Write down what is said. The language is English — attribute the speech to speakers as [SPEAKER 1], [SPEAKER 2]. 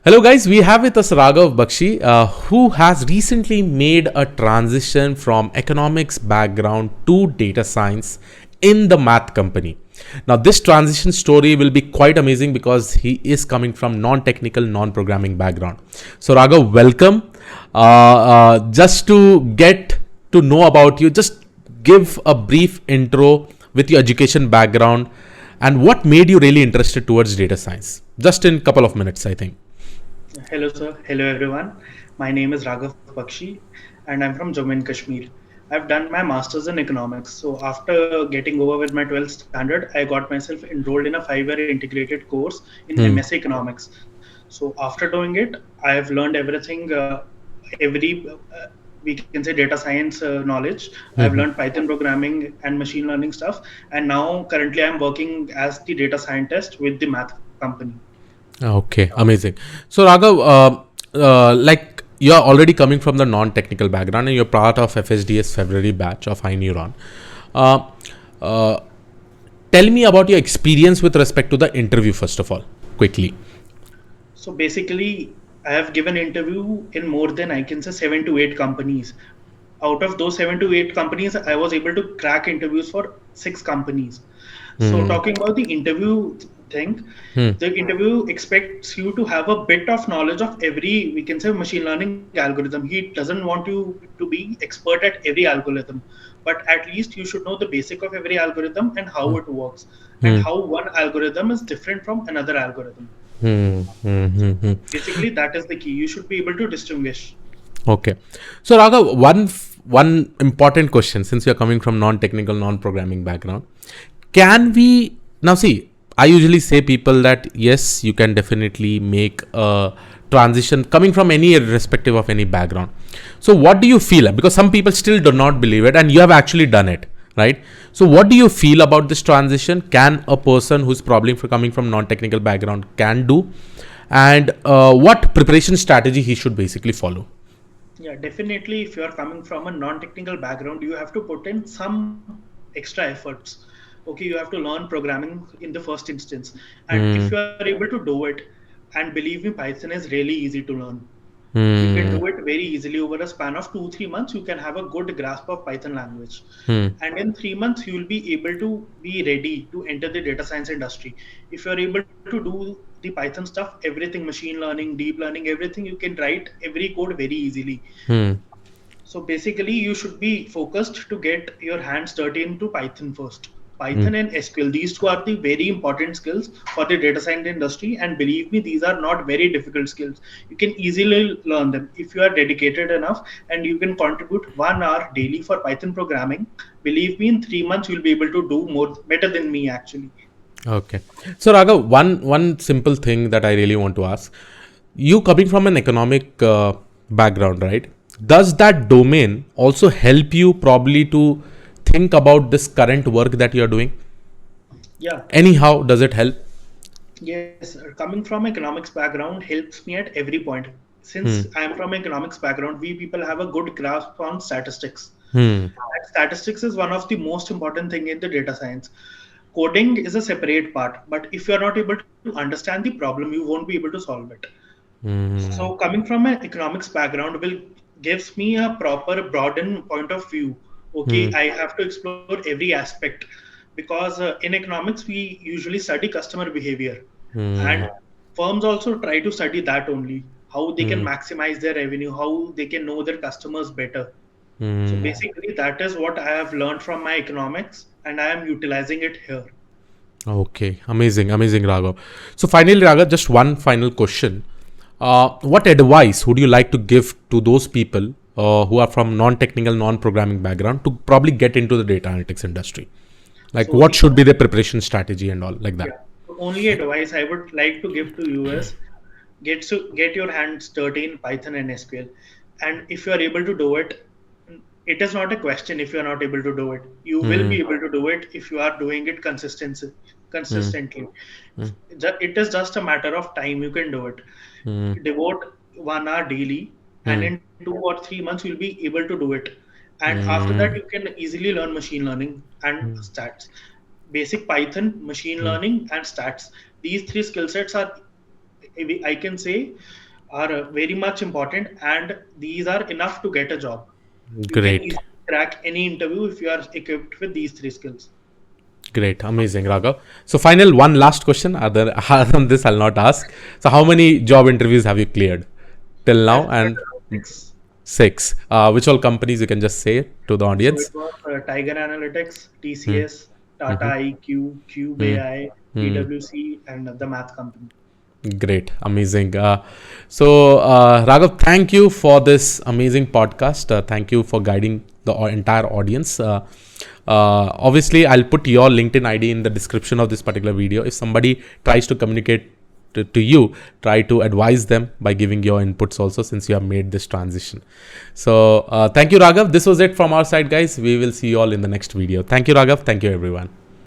[SPEAKER 1] Hello, guys. We have with us Raghav Bakshi, who has recently made a transition from economics background to data science in the math company. Now, this transition story will be quite amazing because he is coming from non-technical, non-programming background. So, Raghav, welcome. Just to get to know about you, just give a brief intro with your education background and what made you really interested towards data science. Just in a couple of minutes, I think.
[SPEAKER 2] Hello, sir. Hello, everyone. My name is Raghav Bakshi, and I'm from Jammu and Kashmir. I've done my master's in economics. So, after getting over with my 12th standard, I got myself enrolled in a 5-year integrated course in
[SPEAKER 1] Hmm.
[SPEAKER 2] MSc Economics. So, after doing it, I have learned everything, we can say data science knowledge. I've
[SPEAKER 1] Hmm.
[SPEAKER 2] learned Python programming and machine learning stuff. And now, currently, I'm working as the data scientist with the math company.
[SPEAKER 1] Okay, amazing. So, Raghav, like you're already coming from the non-technical background and you're part of FSDS February batch of iNeuron. Uh, uh, Tell me about your experience with respect to the interview, first of all, quickly.
[SPEAKER 2] So basically, I have given interview in more than I can say 7 to 8 companies. Out of those 7 to 8 companies, I was able to crack interviews for 6 companies. So
[SPEAKER 1] Hmm.
[SPEAKER 2] talking about the interview thing,
[SPEAKER 1] Hmm.
[SPEAKER 2] the interview expects you to have a bit of knowledge of every, we can say, machine learning algorithm. He doesn't want you to be expert at every algorithm, but at least you should know the basic of every algorithm and how it works and
[SPEAKER 1] Hmm.
[SPEAKER 2] how one algorithm is different from another algorithm.
[SPEAKER 1] Hmm. Hmm. Hmm. Hmm.
[SPEAKER 2] Basically, that is the key. You should be able to distinguish.
[SPEAKER 1] Okay. So, Raghav, one important question since you're coming from non-technical, non-programming background, can we now see? I usually say people that yes, you can definitely make a transition coming from any irrespective of any background. So, what do you feel? Because some people still do not believe it, and you have actually done it, right? So, what do you feel about this transition? Can a person who's probably coming from non-technical background can do, and what preparation strategy he should basically follow?
[SPEAKER 2] Yeah, definitely. If you are coming from a non-technical background, you have to put in some extra efforts. Okay, you have to learn programming in the first instance, and if
[SPEAKER 1] Hmm.
[SPEAKER 2] you are able to do it, and believe me, Python is really easy to learn. You can
[SPEAKER 1] Hmm.
[SPEAKER 2] do it very easily over a span of 2 3 months. You can have a good grasp of Python language,
[SPEAKER 1] Hmm.
[SPEAKER 2] and in 3 months you will be able to be ready to enter the data science industry. If you are able to do the Python stuff, everything, machine learning, deep learning, everything, you can write every code very easily.
[SPEAKER 1] Hmm.
[SPEAKER 2] So basically, you should be focused to get your hands dirty into Python first.
[SPEAKER 1] Hmm.
[SPEAKER 2] Python and SQL, these two are the very important skills for the data science industry. And believe me, these are not very difficult skills. You can easily learn them if you are dedicated enough and you can contribute 1 hour daily for Python programming. Believe me, in 3 months, you'll be able to do more better than me actually.
[SPEAKER 1] Okay. So, Raghav, one simple thing that I really want to ask: you coming from an economic background, right? Does that domain also help you probably to think about this current work that you are doing?
[SPEAKER 2] Yeah.
[SPEAKER 1] Anyhow, does it help?
[SPEAKER 2] Yes, coming from economics background helps me at every point. Since
[SPEAKER 1] Hmm.
[SPEAKER 2] I am from economics background, we people have a good grasp on statistics.
[SPEAKER 1] Hmm.
[SPEAKER 2] And statistics is one of the most important thing in the data science. Coding is a separate part, but if you are not able to understand the problem, you won't be able to solve it. So
[SPEAKER 1] Hmm.
[SPEAKER 2] coming from an economics background will gives me a proper broadened point of view. Okay,
[SPEAKER 1] Hmm.
[SPEAKER 2] I have to explore every aspect because in economics we usually study customer behavior, and
[SPEAKER 1] Hmm.
[SPEAKER 2] firms also try to study that only, how they can
[SPEAKER 1] Hmm.
[SPEAKER 2] maximize their revenue, how they can know their customers better. So
[SPEAKER 1] Hmm.
[SPEAKER 2] basically, that is what I have learned from my economics, and I am utilizing it here.
[SPEAKER 1] Okay, amazing, amazing, Raghav. So, finally, Raghav, just one final question. What advice would you like to give to those people who are from non-technical, non-programming background to probably get into the data analytics industry? Like,
[SPEAKER 2] So
[SPEAKER 1] what
[SPEAKER 2] the
[SPEAKER 1] should be their preparation strategy and all like that?
[SPEAKER 2] Yeah, the only advice I would like to give to you is get your hands dirty in Python and SQL, and if you are able to do it, it is not a question if you are not able to do it. You will
[SPEAKER 1] Hmm.
[SPEAKER 2] be able to do it if you are doing it
[SPEAKER 1] Hmm.
[SPEAKER 2] consistently.
[SPEAKER 1] Hmm.
[SPEAKER 2] It is just a matter of time. You can do it.
[SPEAKER 1] Hmm.
[SPEAKER 2] Devote 1 hour daily, and
[SPEAKER 1] Hmm.
[SPEAKER 2] in 2 or 3 months you'll be able to do it. And after that, you
[SPEAKER 1] Hmm.
[SPEAKER 2] can easily learn machine learning and
[SPEAKER 1] Hmm.
[SPEAKER 2] stats. Basic Python, machine
[SPEAKER 1] Hmm.
[SPEAKER 2] learning, and stats. These three skill sets are I can say are very much important, and these are enough to get a job. You can
[SPEAKER 1] Great.
[SPEAKER 2] easily crack any interview if you are equipped with these three skills.
[SPEAKER 1] Great, amazing, Raghav. So, final one last question. Other on this, I'll not ask. So, how many job interviews have you cleared till now?
[SPEAKER 2] I've cleared
[SPEAKER 1] And
[SPEAKER 2] around six.
[SPEAKER 1] six. Which all companies you can just say to the
[SPEAKER 2] So it
[SPEAKER 1] audience?
[SPEAKER 2] was Tiger Analytics,
[SPEAKER 1] Hmm.
[SPEAKER 2] TCS, Tata
[SPEAKER 1] Hmm.
[SPEAKER 2] IQ, Cube
[SPEAKER 1] Hmm.
[SPEAKER 2] AI,
[SPEAKER 1] Hmm.
[SPEAKER 2] PwC, and the math company.
[SPEAKER 1] Great, amazing. Raghav, thank you for this amazing podcast. Thank you for guiding the entire audience. Obviously, I'll put your LinkedIn ID in the description of this particular video. If somebody tries to communicate to you, try to advise them by giving your inputs also, since you have made this transition. So, thank you, Raghav. This was it from our side, guys. We will see you all in the next video. Thank you, Raghav. Thank you, everyone.